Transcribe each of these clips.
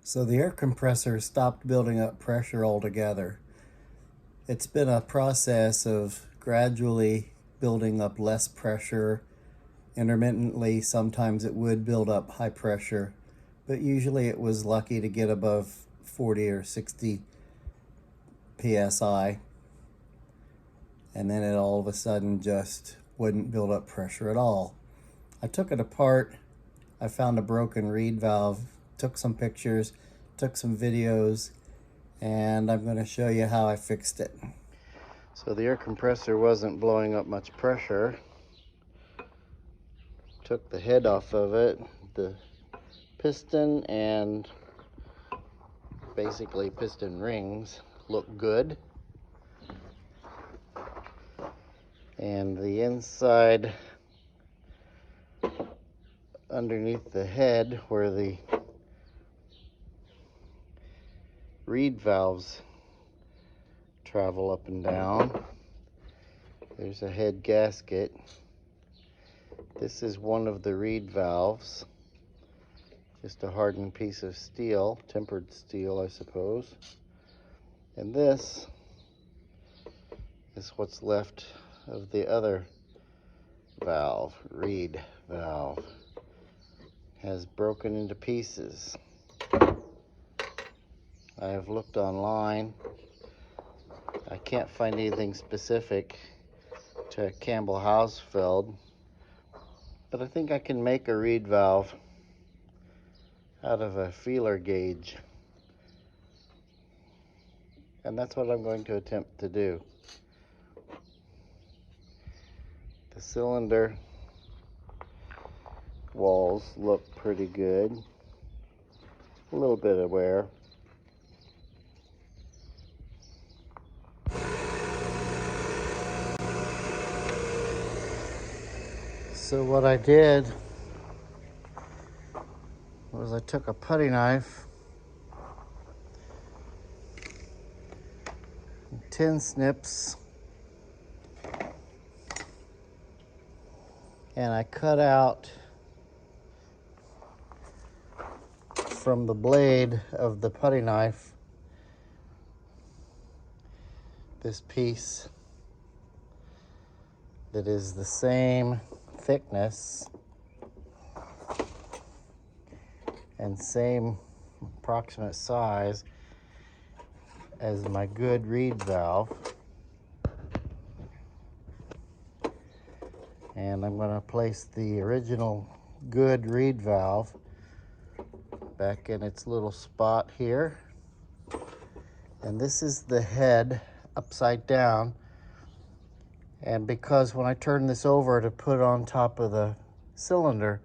So the air compressor stopped building up pressure altogether. It's been a process of gradually building up less pressure. Intermittently, sometimes it would build up high pressure, but usually it was lucky to get above 40 or 60 psi, and then it all of a sudden just wouldn't build up pressure at all. I took it apart. I found a broken reed valve, took some pictures, took some videos, and I'm going to show you how I fixed it. So the air compressor wasn't blowing up much pressure. Took the head off of it, the piston and basically piston rings look good. And the inside underneath the head where the reed valves travel up and down, there's a head gasket. This is one of the reed valves, just a hardened piece of steel, tempered steel I suppose. And this is what's left of the other valve, reed valve. Has broken into pieces. I have looked online. I can't find anything specific to Campbell Hausfeld, but I think I can make a reed valve out of a feeler gauge. And that's what I'm going to attempt to do. The cylinder walls look pretty good. A little bit of wear. So what I did was I took a putty knife, tin snips, and I cut out from the blade of the putty knife this piece that is the same thickness and same approximate size as my good reed valve. And I'm going to place the original good reed valve back in its little spot here. And this is the head upside down. And because when I turn this over to put on top of the cylinder,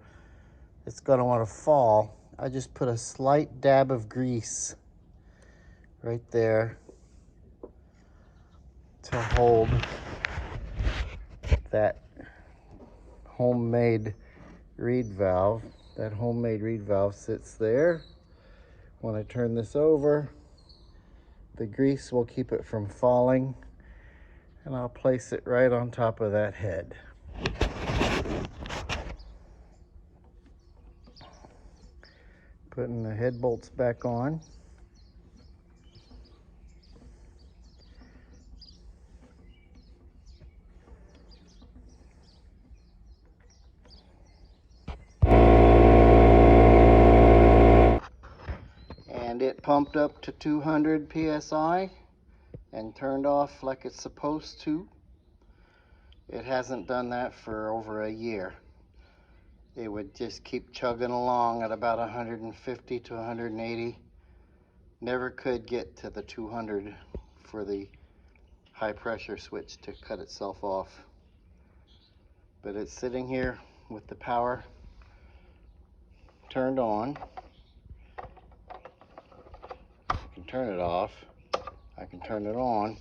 it's going to want to fall, I just put a slight dab of grease right there to hold that homemade reed valve. That homemade reed valve sits there. When I turn this over, the grease will keep it from falling, and I'll place it right on top of that head. Putting the head bolts back on. And it pumped up to 200 psi and turned off like it's supposed to. It hasn't done that for over a year. It would just keep chugging along at about 150 to 180. Never could get to the 200 for the high pressure switch to cut itself off. But it's sitting here with the power turned on. I can turn it off. I can turn it on.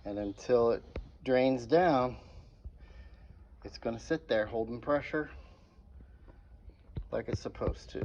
And until it drains down, it's going to sit there holding pressure like it's supposed to.